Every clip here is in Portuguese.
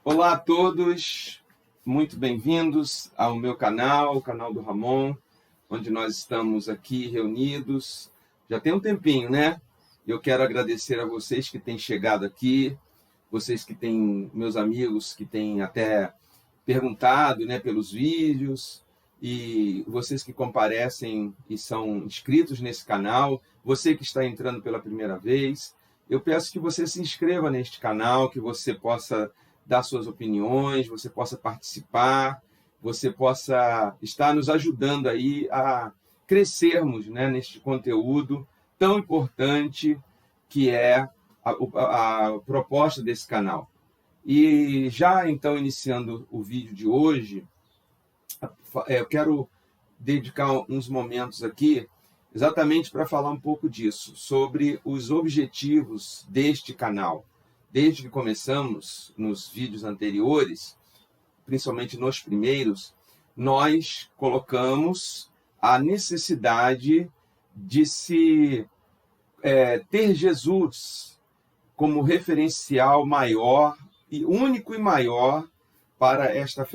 Olá a todos, muito bem-vindos ao meu canal, o canal do Ramon, onde nós estamos aqui reunidos. Já tem um tempinho, né? Eu quero agradecer a vocês que têm chegado aqui, vocês que têm, meus amigos, que têm até perguntado, né, pelos vídeos, e vocês que comparecem e são inscritos nesse canal, você que está entrando pela primeira vez, eu peço que você se inscreva neste canal, que você possa dar suas opiniões, você possa participar, você possa estar nos ajudando aí a crescermos, né, neste conteúdo tão importante que é a proposta desse canal. E já então iniciando o vídeo de hoje, eu quero dedicar uns momentos aqui exatamente para falar um pouco disso, sobre os objetivos deste canal. Desde que começamos nos vídeos anteriores, principalmente nos primeiros, nós colocamos a necessidade de se ter Jesus como referencial maior e único e maior para essa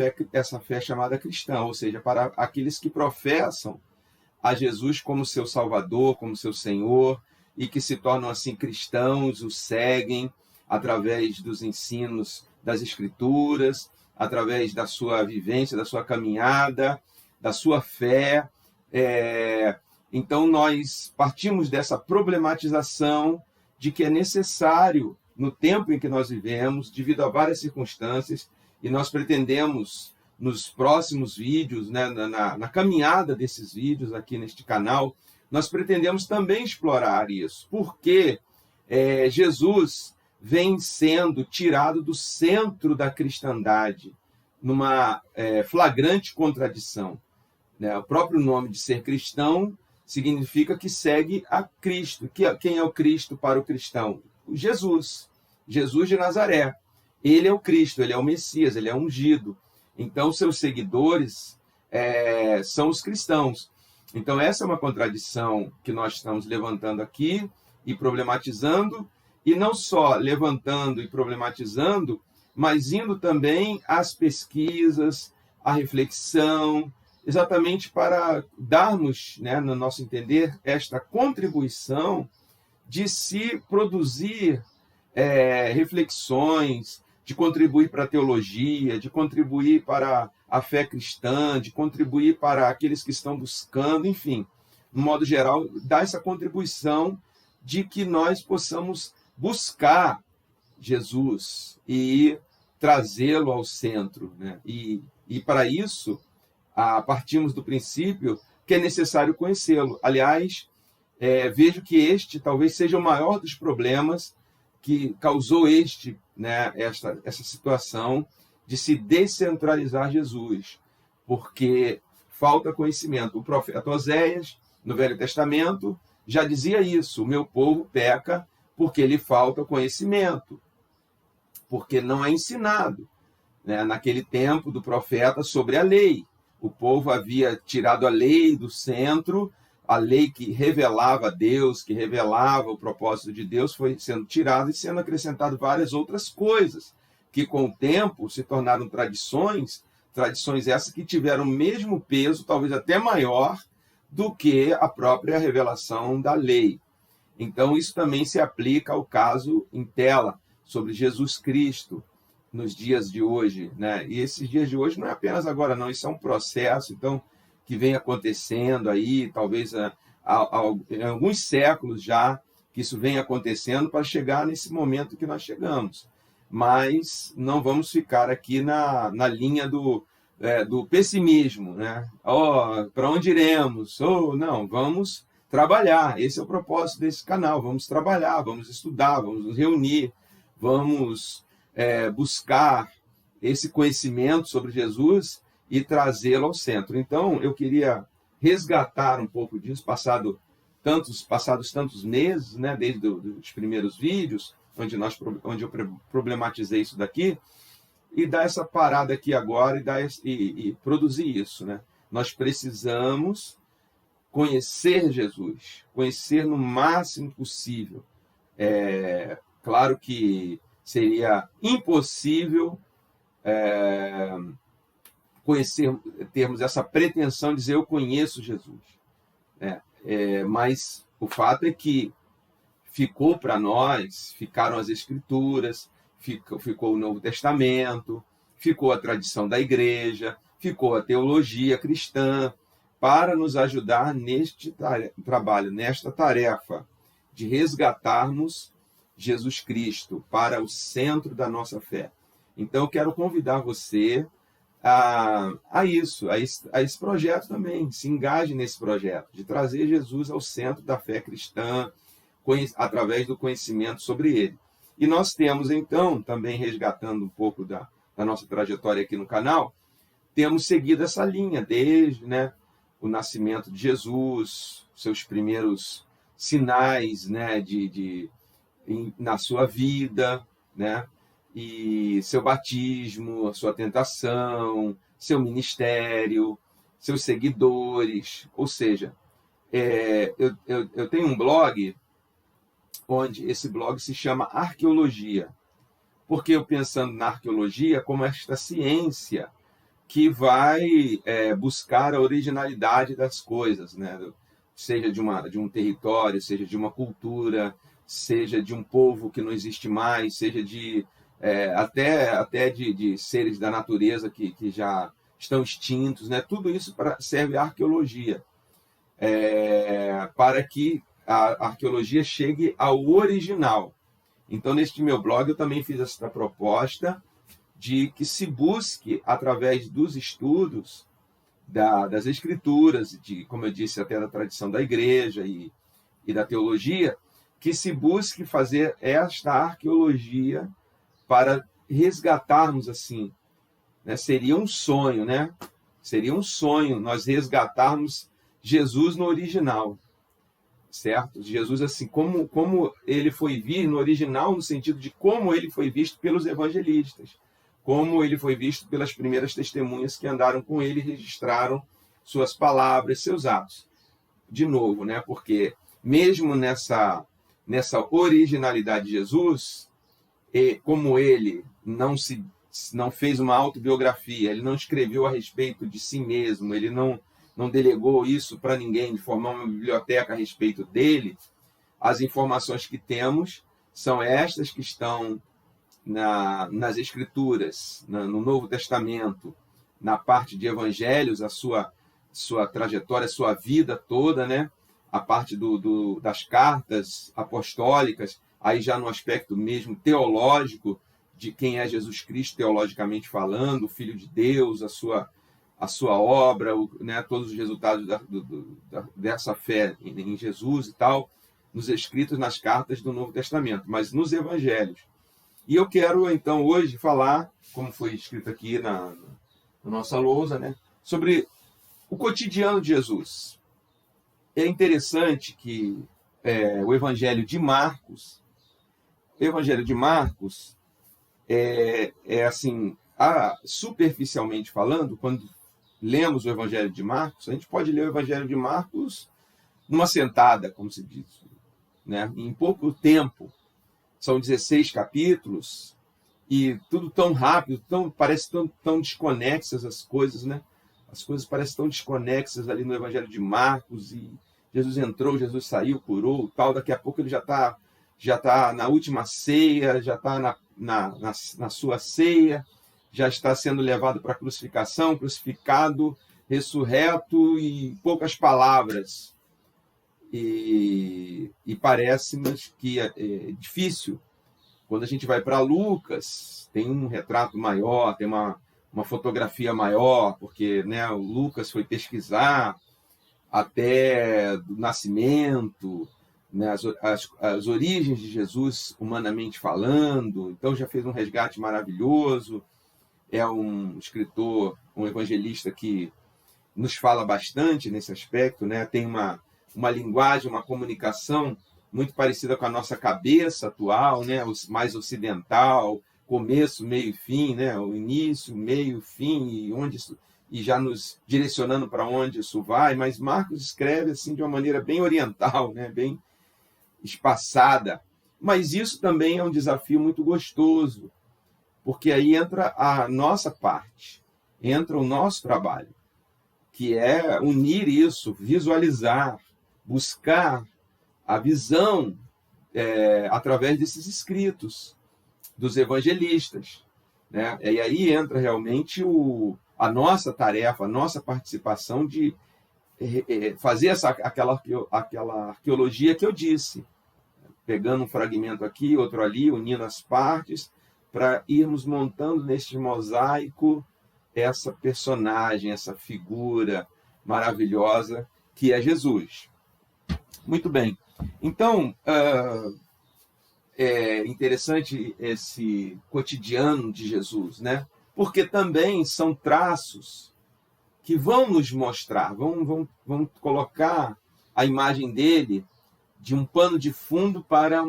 fé chamada cristã, ou seja, para aqueles que professam a Jesus como seu Salvador, como seu Senhor, e que se tornam assim cristãos, o seguem através dos ensinos das Escrituras, através da sua vivência, da sua caminhada, da sua fé. Então, nós partimos dessa problematização de que é necessário, no tempo em que nós vivemos, devido a várias circunstâncias, e nós pretendemos, nos próximos vídeos, né, na caminhada desses vídeos aqui neste canal, nós pretendemos também explorar isso, porque Jesus vem sendo tirado do centro da cristandade, numa flagrante contradição. Né? O próprio nome de ser cristão significa que segue a Cristo. Quem é o Cristo para o cristão? Jesus. Jesus de Nazaré. Ele é o Cristo, ele é o Messias, ele é ungido. Então, seus seguidores são os cristãos. Então, essa é uma contradição que nós estamos levantando aqui e problematizando, e não só levantando e problematizando, mas indo também às pesquisas, à reflexão, exatamente para darmos, né, no nosso entender, esta contribuição de se produzir reflexões, de contribuir para a teologia, de contribuir para a fé cristã, de contribuir para aqueles que estão buscando, enfim, no modo geral, dar essa contribuição de que nós possamos buscar Jesus e trazê-lo ao centro, né? E para isso, partimos do princípio que é necessário conhecê-lo. Aliás, vejo que este talvez seja o maior dos problemas que causou essa situação de se descentralizar Jesus, porque falta conhecimento. O profeta Oséias, no Velho Testamento, já dizia isso: o meu povo peca porque lhe falta conhecimento, porque não é ensinado. Né? Naquele tempo do profeta, sobre a lei. O povo havia tirado a lei do centro, a lei que revelava Deus, que revelava o propósito de Deus, foi sendo tirada e sendo acrescentado várias outras coisas, que com o tempo se tornaram tradições essas que tiveram o mesmo peso, talvez até maior, do que a própria revelação da lei. Então, isso também se aplica ao caso em tela, sobre Jesus Cristo, nos dias de hoje. Né? E esses dias de hoje não é apenas agora, não, isso é um processo, então, que vem acontecendo aí, talvez em alguns séculos já, que isso vem acontecendo para chegar nesse momento que nós chegamos. Mas não vamos ficar aqui na linha do pessimismo, né? Para onde iremos? Não, vamos trabalhar. Esse é o propósito desse canal. Vamos trabalhar, vamos estudar, vamos nos reunir, vamos buscar esse conhecimento sobre Jesus e trazê-lo ao centro. Então, eu queria resgatar um pouco disso, passados tantos meses, né, desde os primeiros vídeos, onde eu problematizei isso daqui, e dar essa parada aqui agora e produzir isso. Né? Nós precisamos conhecer Jesus, conhecer no máximo possível. Claro que seria impossível termos essa pretensão de dizer eu conheço Jesus, né? Mas o fato é que ficou para nós, ficaram as Escrituras, ficou o Novo Testamento, ficou a tradição da igreja, ficou a teologia cristã, para nos ajudar neste trabalho, nesta tarefa de resgatarmos Jesus Cristo para o centro da nossa fé. Então, eu quero convidar você a esse projeto também, se engaje nesse projeto, de trazer Jesus ao centro da fé cristã, através do conhecimento sobre ele. E nós temos, então, também resgatando um pouco da nossa trajetória aqui no canal, temos seguido essa linha desde, o nascimento de Jesus, seus primeiros sinais, na sua vida, e seu batismo, a sua tentação, seu ministério, seus seguidores. Ou seja, eu tenho um blog, onde esse blog se chama Arqueologia, porque eu pensando na arqueologia como esta ciência que vai buscar a originalidade das coisas, seja de um território, seja de uma cultura, seja de um povo que não existe mais, seja de até de seres da natureza que já estão extintos, tudo isso serve à arqueologia, para que a arqueologia chegue ao original. Então, neste meu blog, eu também fiz essa proposta de que se busque, através dos estudos das Escrituras, como eu disse, até da tradição da igreja e da teologia, que se busque fazer esta arqueologia para resgatarmos assim. Seria um sonho, Seria um sonho nós resgatarmos Jesus no original, certo? Jesus, assim, como ele foi visto no original, no sentido de como ele foi visto pelos evangelistas, como ele foi visto pelas primeiras testemunhas que andaram com ele e registraram suas palavras, seus atos. De novo, porque mesmo nessa originalidade de Jesus, como ele não fez uma autobiografia, ele não escreveu a respeito de si mesmo, ele não delegou isso para ninguém, de formar uma biblioteca a respeito dele, as informações que temos são estas que estão nas Escrituras, no Novo Testamento, na parte de evangelhos, a sua trajetória, a sua vida toda, a parte das cartas apostólicas, aí já no aspecto mesmo teológico, de quem é Jesus Cristo, teologicamente falando, o Filho de Deus, a sua obra, todos os resultados dessa fé em Jesus e tal, nos escritos nas cartas do Novo Testamento, mas nos evangelhos. E eu quero, então, hoje falar, como foi escrito aqui na nossa lousa, sobre o cotidiano de Jesus. É interessante que o Evangelho de Marcos assim, superficialmente falando, quando lemos o Evangelho de Marcos, a gente pode ler o Evangelho de Marcos numa sentada, como se diz, em pouco tempo. São 16 capítulos e tudo tão rápido, parece tão desconexas as coisas, As coisas parecem tão desconexas ali no Evangelho de Marcos, e Jesus entrou, Jesus saiu, curou, tal. Daqui a pouco ele já está na última ceia, já está na sua ceia, já está sendo levado para a crucificação, crucificado, ressurreto, e poucas palavras. E parece-nos que é difícil. Quando a gente vai para Lucas, tem um retrato maior, tem uma fotografia maior, porque o Lucas foi pesquisar até do nascimento, as origens de Jesus, humanamente falando. Então já fez um resgate maravilhoso. É um escritor, um evangelista que nos fala bastante nesse aspecto, tem uma linguagem, uma comunicação muito parecida com a nossa cabeça atual, mais ocidental, começo, meio e fim, o início, meio, fim, e já nos direcionando para onde isso vai. Mas Marcos escreve assim de uma maneira bem oriental, bem espaçada. Mas isso também é um desafio muito gostoso, porque aí entra a nossa parte, entra o nosso trabalho, que é unir isso, visualizar, buscar a visão através desses escritos dos evangelistas, né? E aí entra realmente a nossa tarefa, a nossa participação de fazer aquela arqueologia que eu disse, pegando um fragmento aqui, outro ali, unindo as partes, para irmos montando neste mosaico essa personagem, essa figura maravilhosa que é Jesus. Muito bem. Então, é interessante esse cotidiano de Jesus, né? Porque também são traços que vão nos mostrar, vão colocar a imagem dele de um pano de fundo para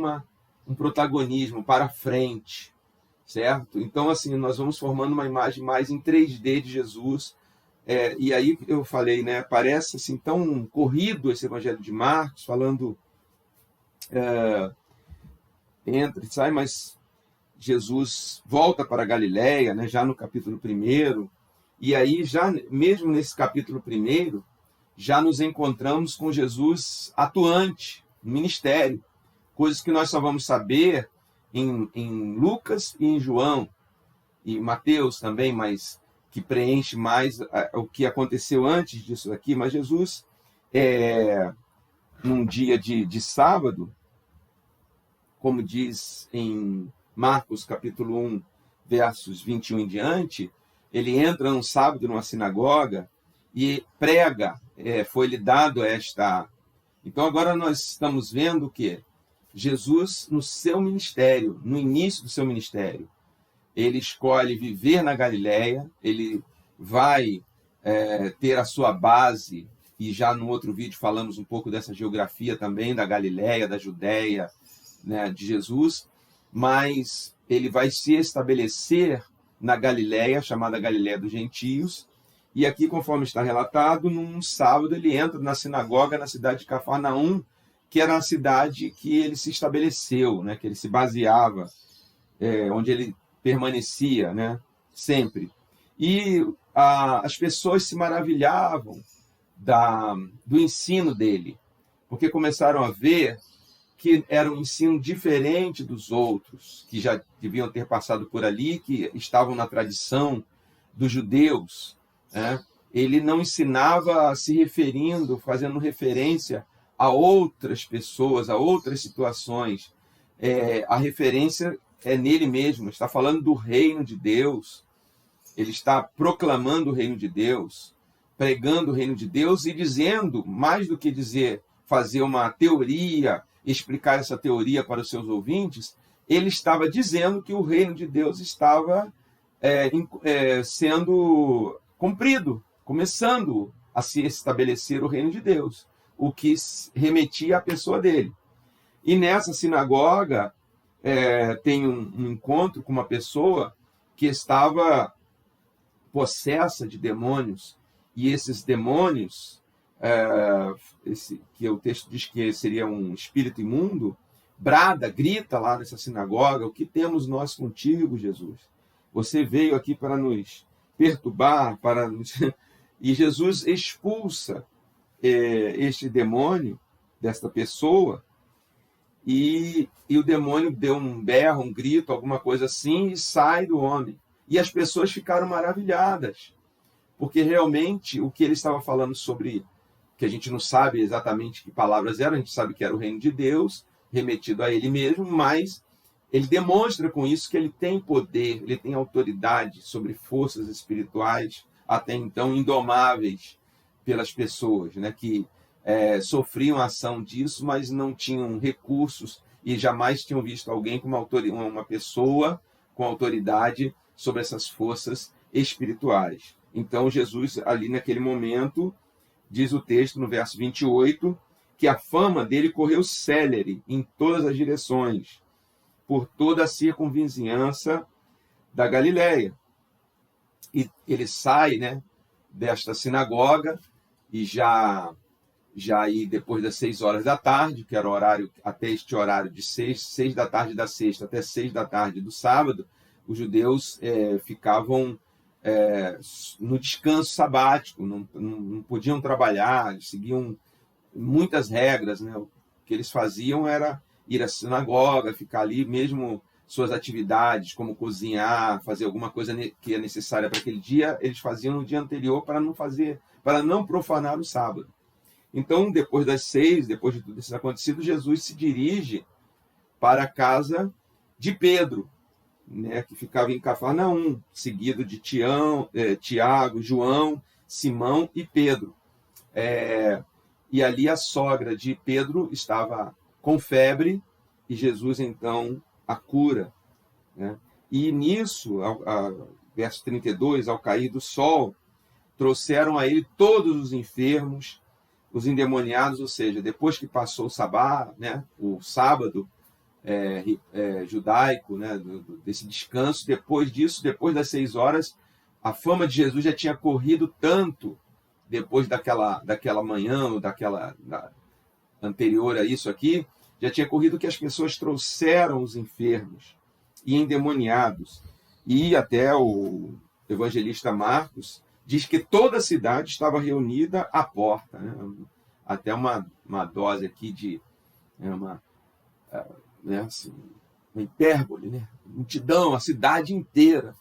um protagonismo, para frente, certo? Então, assim, nós vamos formando uma imagem mais em 3D de Jesus. E aí eu falei, né? Parece assim tão corrido esse Evangelho de Marcos, falando entra e sai, mas Jesus volta para a Galileia, né? Já no capítulo 1, e aí já mesmo nesse capítulo 1, já nos encontramos com Jesus atuante no ministério, coisas que nós só vamos saber em Lucas e em João, e Mateus também, mas que preenche mais o que aconteceu antes disso aqui. Mas Jesus, num dia de sábado, como diz em Marcos capítulo 1, versos 21 em diante, ele entra num sábado numa sinagoga e prega, foi-lhe dado esta... Então agora nós estamos vendo o quê? Jesus no seu ministério, no início do seu ministério. Ele escolhe viver na Galileia, ele vai ter a sua base, e já no outro vídeo falamos um pouco dessa geografia também, da Galileia, da Judéia, né, de Jesus, mas ele vai se estabelecer na Galileia, chamada Galileia dos Gentios, e aqui, conforme está relatado, num sábado ele entra na sinagoga na cidade de Cafarnaum, que era a cidade que ele se estabeleceu, né, que ele se baseava, onde ele permanecia, né, sempre. E as pessoas se maravilhavam do ensino dele, porque começaram a ver que era um ensino diferente dos outros, que já deviam ter passado por ali, que estavam na tradição dos judeus, né? Ele não ensinava se referindo, fazendo referência a outras pessoas, a outras situações. A referência é nele mesmo, está falando do reino de Deus, ele está proclamando o reino de Deus, pregando o reino de Deus e dizendo, mais do que fazer uma teoria, explicar essa teoria para os seus ouvintes, ele estava dizendo que o reino de Deus estava sendo cumprido, começando a se estabelecer o reino de Deus, o que remetia à pessoa dele. E nessa sinagoga tem um encontro com uma pessoa que estava possessa de demônios, e esses demônios, que o texto diz que seria um espírito imundo, grita lá nessa sinagoga: o que temos nós contigo, Jesus? Você veio aqui para nos perturbar, e Jesus expulsa este demônio desta pessoa, e o demônio deu um berro, um grito, alguma coisa assim, e sai do homem. E as pessoas ficaram maravilhadas, porque realmente o que ele estava falando sobre, que a gente não sabe exatamente que palavras eram, a gente sabe que era o reino de Deus, remetido a ele mesmo, mas ele demonstra com isso que ele tem poder, ele tem autoridade sobre forças espirituais, até então indomáveis pelas pessoas, né, que sofriam a ação disso, mas não tinham recursos e jamais tinham visto alguém com uma pessoa com autoridade sobre essas forças espirituais. Então Jesus, ali naquele momento, diz o texto no verso 28, que a fama dele correu célere em todas as direções, por toda a circunvizinhança da Galileia. E ele sai, né, desta sinagoga, e já aí depois das 6 horas da tarde, que era o horário, até este horário de 6 da tarde da sexta até 6 da tarde do sábado, os judeus ficavam no descanso sabático, não podiam trabalhar, seguiam muitas regras, né? O que eles faziam era ir à sinagoga, ficar ali, mesmo suas atividades, como cozinhar, fazer alguma coisa que é necessária para aquele dia, eles faziam no dia anterior para não profanar o sábado. Então, depois das 6, depois de tudo isso acontecido, Jesus se dirige para a casa de Pedro, né, que ficava em Cafarnaum, seguido de Tiago, João, Simão e Pedro. E ali a sogra de Pedro estava com febre e Jesus então a cura, né? E nisso, verso 32, ao cair do sol, trouxeram a ele todos os enfermos, os endemoniados, ou seja, depois que passou o sabá, né, o sábado judaico, né, desse descanso, depois disso, depois das 6 horas, a fama de Jesus já tinha corrido tanto, depois daquela manhã, ou anterior a isso aqui, já tinha corrido que as pessoas trouxeram os enfermos e endemoniados. E até o evangelista Marcos diz que toda a cidade estava reunida à porta, né? Até uma dose aqui de uma hipérbole, né? Multidão, a cidade inteira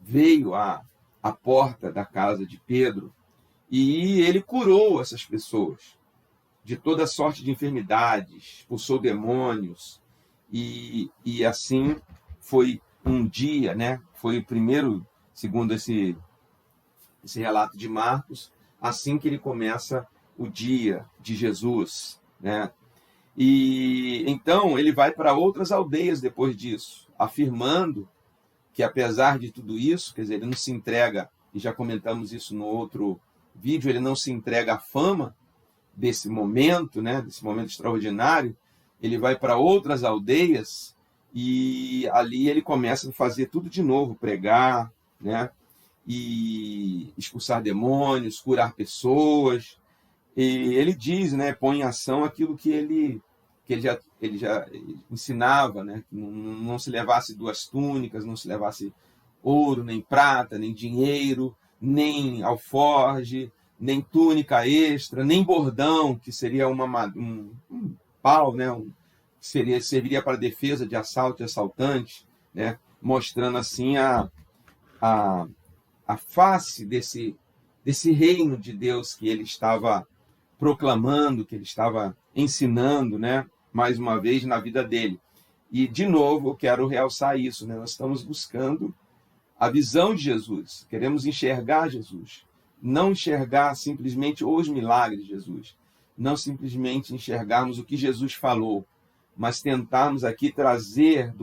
veio à porta da casa de Pedro e ele curou essas pessoas de toda sorte de enfermidades, expulsou demônios, e assim foi um dia, né? Foi o primeiro, segundo esse relato de Marcos, assim que ele começa o dia de Jesus, né? E então ele vai para outras aldeias depois disso, afirmando que apesar de tudo isso, quer dizer, ele não se entrega, e já comentamos isso no outro vídeo, ele não se entrega à fama desse momento, né, desse momento extraordinário, ele vai para outras aldeias e ali ele começa a fazer tudo de novo, pregar, né, e expulsar demônios, curar pessoas. E ele diz, né, põe em ação aquilo que ele já ensinava, né, que não se levasse 2 túnicas, não se levasse ouro, nem prata, nem dinheiro, nem alforge, nem túnica extra, nem bordão, que seria um pau, né, serviria para defesa de assalto e assaltante, né, mostrando assim a face desse reino de Deus que ele estava proclamando, que ele estava ensinando, né, mais uma vez na vida dele. E, de novo, eu quero realçar isso, né, nós estamos buscando a visão de Jesus, queremos enxergar Jesus, não enxergar simplesmente os milagres de Jesus, não simplesmente enxergarmos o que Jesus falou, mas tentarmos aqui trazer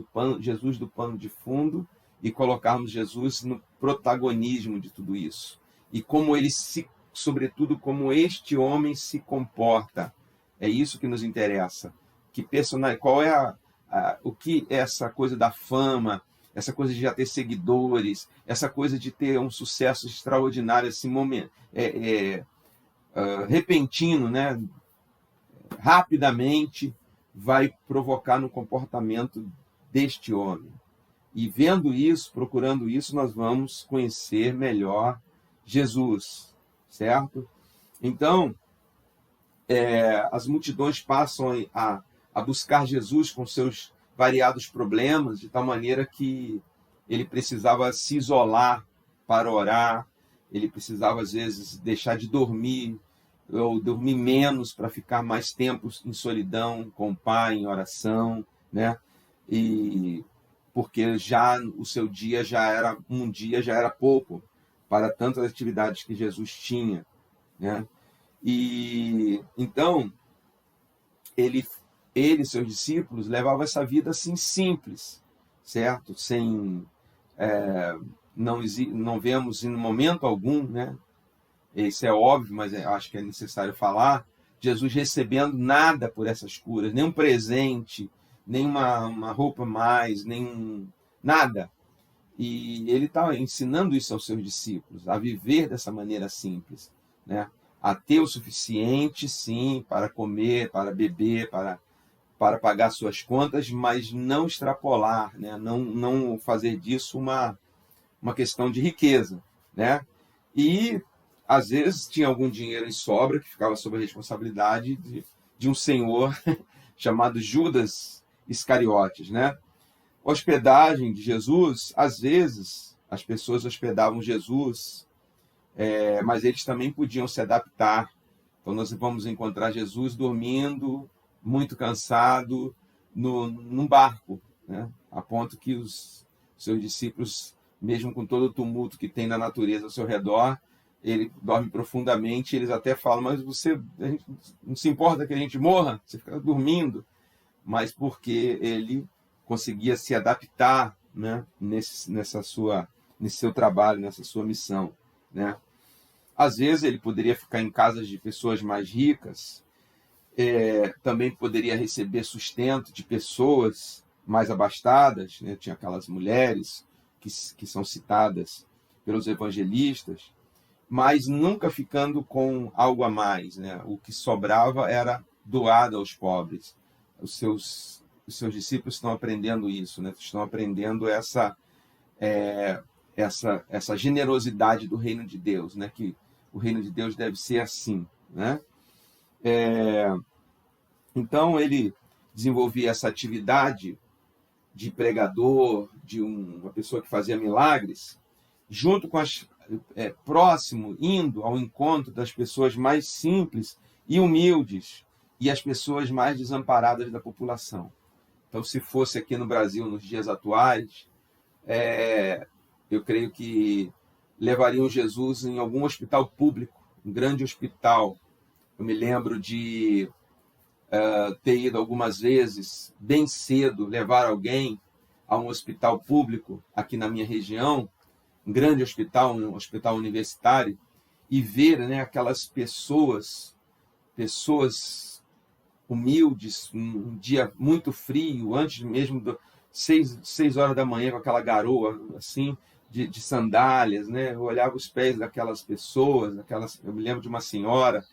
Jesus do pano de fundo e colocarmos Jesus no protagonismo de tudo isso. E como ele sobretudo, como este homem se comporta. É isso que nos interessa. Que personagem, qual é o que é essa coisa da fama, essa coisa de já ter seguidores, essa coisa de ter um sucesso extraordinário, esse momento repentino, né? Rapidamente vai provocar no comportamento deste homem. E vendo isso, procurando isso, nós vamos conhecer melhor Jesus, certo? Então, as multidões passam a buscar Jesus com seus variados problemas, de tal maneira que ele precisava se isolar para orar, ele precisava, às vezes, deixar de dormir, ou dormir menos para ficar mais tempo em solidão com o Pai, em oração, né? E porque já o seu dia já era pouco para tantas atividades que Jesus tinha, né? E então ele e seus discípulos levavam essa vida assim simples, certo? Sem não vemos em momento algum, né? Isso é óbvio, mas acho que é necessário falar, Jesus recebendo nada por essas curas, nem um presente, nem uma roupa a mais, nem nada. E ele está ensinando isso aos seus discípulos, a viver dessa maneira simples, né? A ter o suficiente, sim, para comer, para beber, para para pagar suas contas, mas não extrapolar, né? Não fazer disso uma questão de riqueza, né? E, às vezes, tinha algum dinheiro em sobra que ficava sob a responsabilidade de um senhor chamado Judas Iscariotes, né? Hospedagem de Jesus, às vezes, as pessoas hospedavam Jesus, mas eles também podiam se adaptar. Então, nós vamos encontrar Jesus dormindo, muito cansado, num barco, né? A ponto que os seus discípulos, mesmo com todo o tumulto que tem na natureza ao seu redor, ele dorme profundamente. Eles até falam, mas a gente não se importa que a gente morra? Você fica dormindo. Mas porque ele conseguia se adaptar, né, nesse seu trabalho, nessa sua missão, né? Às vezes ele poderia ficar em casas de pessoas mais ricas, também poderia receber sustento de pessoas mais abastadas, né? Tinha aquelas mulheres que são citadas pelos evangelistas, mas nunca ficando com algo a mais, né? O que sobrava era doado aos pobres. Os seus discípulos estão aprendendo isso, né? Estão aprendendo essa generosidade do reino de Deus, né? Que o reino de Deus deve ser assim, né? Então ele desenvolvia essa atividade de pregador, de uma pessoa que fazia milagres, junto com próximo, indo ao encontro das pessoas mais simples e humildes e as pessoas mais desamparadas da população. Então, se fosse aqui no Brasil nos dias atuais, eu creio que levariam Jesus em algum hospital público, um grande hospital. Eu me lembro de ter ido algumas vezes, bem cedo, levar alguém a um hospital público aqui na minha região, um grande hospital, um hospital universitário, e ver, né, aquelas pessoas humildes, um dia muito frio, antes mesmo das 6 horas da manhã, com aquela garoa assim, de sandálias, né? Eu olhava os pés daquelas pessoas, eu me lembro de uma senhora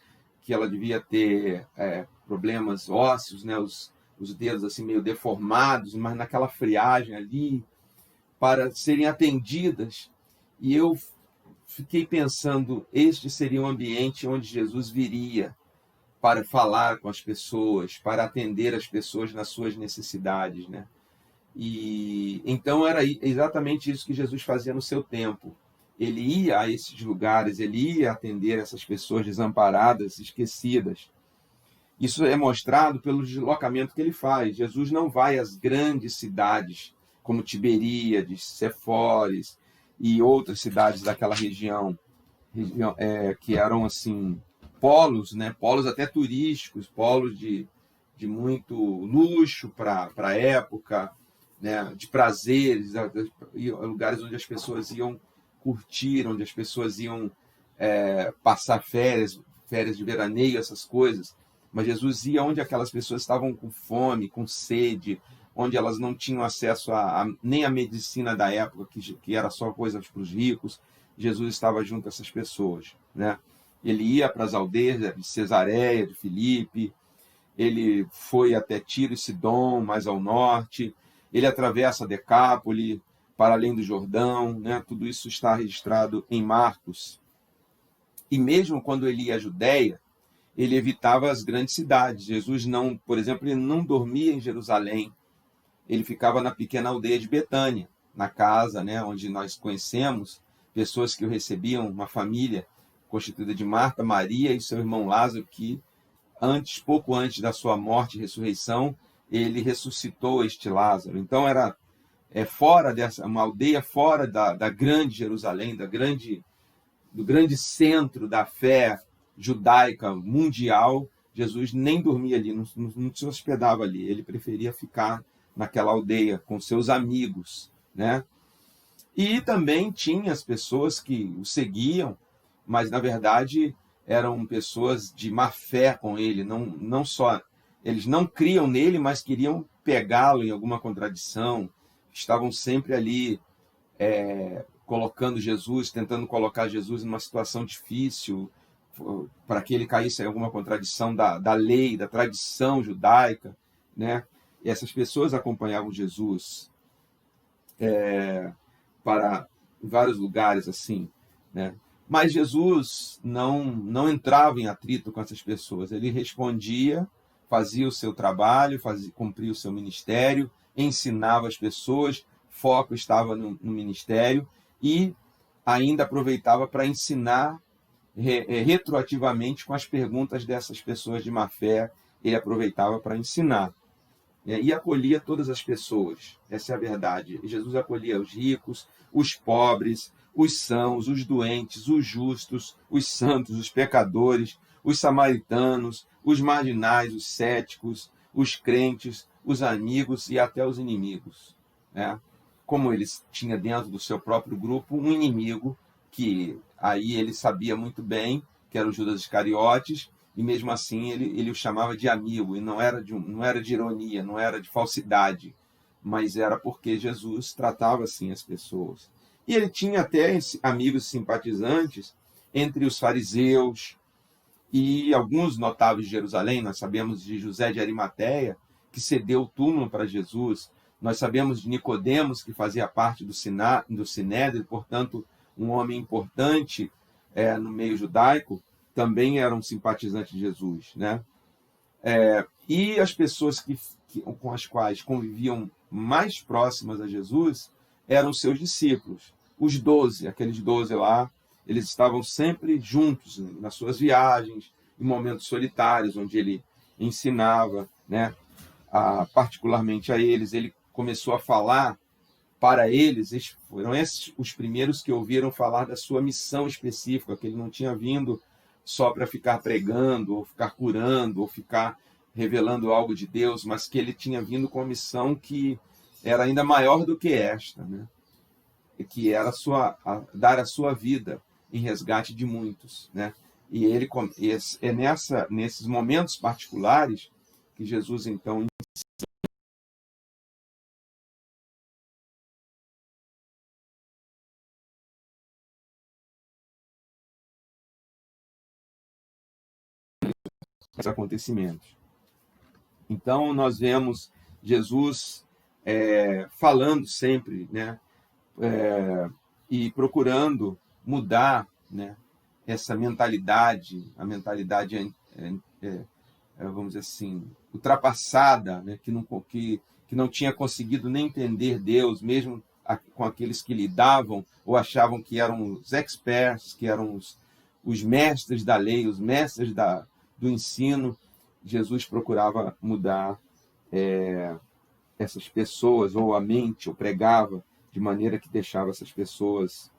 que ela devia ter problemas ósseos, né? Os dedos assim meio deformados, mas naquela friagem ali, para serem atendidas. E eu fiquei pensando, este seria um ambiente onde Jesus viria para falar com as pessoas, para atender as pessoas nas suas necessidades, né? E então era exatamente isso que Jesus fazia no seu tempo. Ele ia a esses lugares, ele ia atender essas pessoas desamparadas, esquecidas. Isso é mostrado pelo deslocamento que ele faz. Jesus não vai às grandes cidades, como Tiberíades, Séforis e outras cidades daquela região que eram assim polos, né? Polos até turísticos, polos de muito luxo para a época, né? De prazeres, lugares onde as pessoas iam curtir, onde as pessoas iam passar férias de veraneio, essas coisas. Mas Jesus ia onde aquelas pessoas estavam com fome, com sede, onde elas não tinham acesso nem à medicina da época, que era só coisas para os ricos. Jesus estava junto a essas pessoas, né? Ele ia para as aldeias de Cesareia, de Filipe, ele foi até Tiro e Sidom, mais ao norte, ele atravessa a Decápole, para além do Jordão, né? Tudo isso está registrado em Marcos. E mesmo quando ele ia à Judéia, ele evitava as grandes cidades. Jesus não, por exemplo, ele não dormia em Jerusalém, ele ficava na pequena aldeia de Betânia, na casa, né, onde nós conhecemos pessoas que o recebiam, uma família constituída de Marta, Maria e seu irmão Lázaro, que pouco antes da sua morte e ressurreição, ele ressuscitou este Lázaro. Então era fora uma aldeia fora da grande Jerusalém, do grande centro da fé judaica mundial. Jesus nem dormia ali, não se hospedava ali, ele preferia ficar naquela aldeia com seus amigos, né? E também tinha as pessoas que o seguiam, mas na verdade eram pessoas de má fé com ele, não só eles não criam nele, mas queriam pegá-lo em alguma contradição, estavam sempre ali tentando colocar Jesus numa situação difícil, para que ele caísse em alguma contradição da lei, da tradição judaica. né? E essas pessoas acompanhavam Jesus para vários lugares assim, né? Mas Jesus não entrava em atrito com essas pessoas. Ele respondia, fazia o seu trabalho, cumpria o seu ministério, ensinava as pessoas, foco estava no ministério e ainda aproveitava para ensinar retroativamente com as perguntas dessas pessoas de má fé. Ele aproveitava para ensinar, né? E acolhia todas as pessoas. Essa é a verdade. Jesus acolhia os ricos, os pobres, os sãos, os doentes, os justos, os santos, os pecadores, os samaritanos, os marginais, os céticos, os crentes, os amigos e até os inimigos, né? Como ele tinha dentro do seu próprio grupo um inimigo, que aí ele sabia muito bem, que era o Judas Iscariotes, e mesmo assim ele o chamava de amigo, e não era de ironia, não era de falsidade, mas era porque Jesus tratava assim as pessoas. E ele tinha até amigos simpatizantes entre os fariseus e alguns notáveis de Jerusalém. Nós sabemos de José de Arimateia, que cedeu o túmulo para Jesus. Nós sabemos de Nicodemos, que fazia parte do Sinédrio, portanto, um homem importante no meio judaico, também eram simpatizantes de Jesus, né? E as pessoas com as quais conviviam mais próximas a Jesus eram seus discípulos. Os 12, aqueles 12 lá, eles estavam sempre juntos, né, nas suas viagens, em momentos solitários, onde ele ensinava, né, particularmente a eles. Ele começou a falar para eles, foram esses os primeiros que ouviram falar da sua missão específica, que ele não tinha vindo só para ficar pregando, ou ficar curando, ou ficar revelando algo de Deus, mas que ele tinha vindo com uma missão que era ainda maior do que esta, né? E que era dar a sua vida em resgate de muitos, né? E nesses momentos particulares que Jesus, então, esses acontecimentos. Então, nós vemos Jesus falando sempre, né? E procurando mudar, né, essa mentalidade, a mentalidade, vamos dizer assim, ultrapassada, né, que não tinha conseguido nem entender Deus, mesmo com aqueles que lidavam ou achavam que eram os experts, que eram os mestres da lei, os mestres do ensino. Jesus procurava mudar essas pessoas, ou a mente, ou pregava de maneira que deixava essas pessoas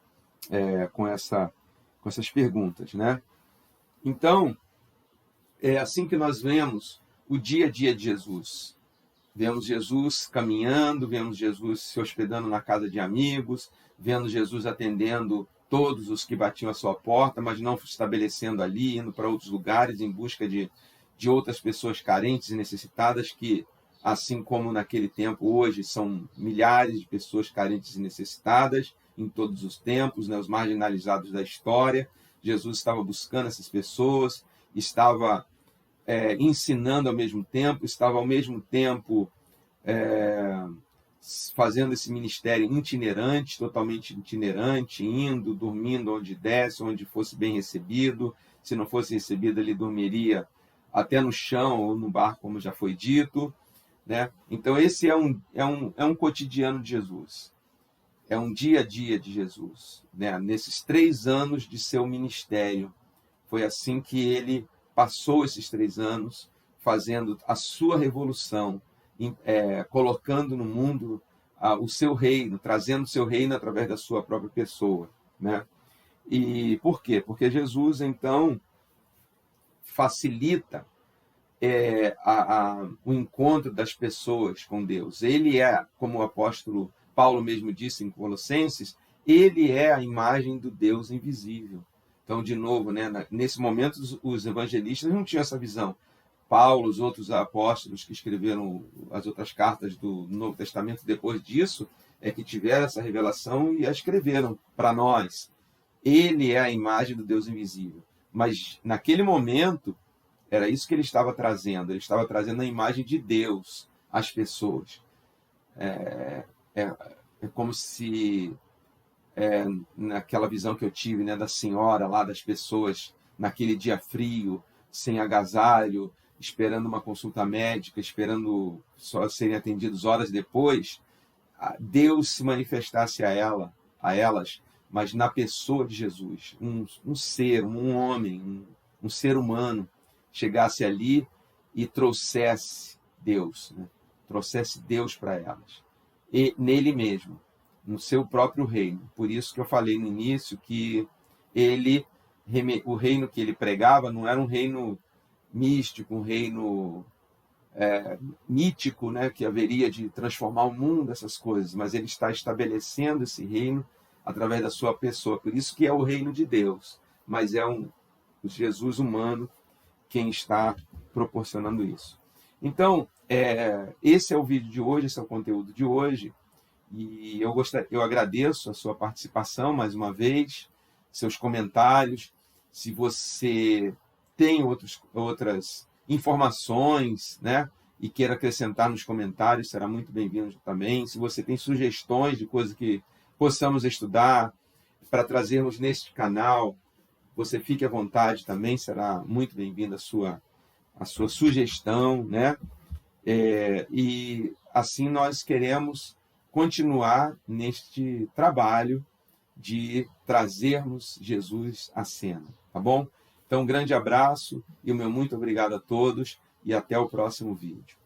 com essas perguntas, né? Então, é assim que nós vemos o dia a dia de Jesus. Vemos Jesus caminhando, vemos Jesus se hospedando na casa de amigos, vemos Jesus atendendo todos os que batiam à sua porta, mas não estabelecendo ali, indo para outros lugares em busca de outras pessoas carentes e necessitadas, que, assim como naquele tempo, hoje são milhares de pessoas carentes e necessitadas em todos os tempos, né, os marginalizados da história. Jesus estava buscando essas pessoas, estava ensinando ao mesmo tempo, estava ao mesmo tempo fazendo esse ministério itinerante, totalmente itinerante, indo, dormindo onde desse, onde fosse bem recebido. Se não fosse recebido, ele dormiria até no chão ou no barco, como já foi dito, né? Então, esse é um cotidiano de Jesus, é um dia a dia de Jesus, né? Nesses 3 anos de seu ministério, foi assim que ele passou esses 3 anos, fazendo a sua revolução, colocando no mundo o seu reino, trazendo o seu reino através da sua própria pessoa, né? E por quê? Porque Jesus, então, facilita o encontro das pessoas com Deus. Ele como o apóstolo Paulo mesmo disse em Colossenses, ele é a imagem do Deus invisível. Então, de novo, né, nesse momento, os evangelistas não tinham essa visão. Paulo, os outros apóstolos que escreveram as outras cartas do Novo Testamento depois disso, que tiveram essa revelação e a escreveram para nós. Ele é a imagem do Deus invisível. Mas, naquele momento, Era isso que ele estava trazendo. Ele estava trazendo a imagem de Deus às pessoas. É como se, naquela visão que eu tive, né, da senhora lá, das pessoas naquele dia frio, sem agasalho, esperando uma consulta médica, esperando só serem atendidos horas depois, Deus se manifestasse a elas, mas na pessoa de Jesus, um ser, um homem, um ser humano, chegasse ali e trouxesse Deus, né? Trouxesse Deus para elas, e nele mesmo, no seu próprio reino. Por isso que eu falei no início que o reino que ele pregava não era um reino místico, um reino mítico, né, que haveria de transformar o mundo, essas coisas, mas ele está estabelecendo esse reino através da sua pessoa. Por isso que é o reino de Deus, mas é o Jesus humano quem está proporcionando isso. Então, esse é o vídeo de hoje, esse é o conteúdo de hoje, e eu agradeço a sua participação mais uma vez, seus comentários. Se você tem outras informações, né, e queira acrescentar nos comentários, será muito bem-vindo também. Se você tem sugestões de coisas que possamos estudar para trazermos neste canal, você fique à vontade também, será muito bem-vinda a sua sugestão, né? E assim nós queremos continuar neste trabalho de trazermos Jesus à cena, tá bom? Então, um grande abraço e o meu muito obrigado a todos e até o próximo vídeo.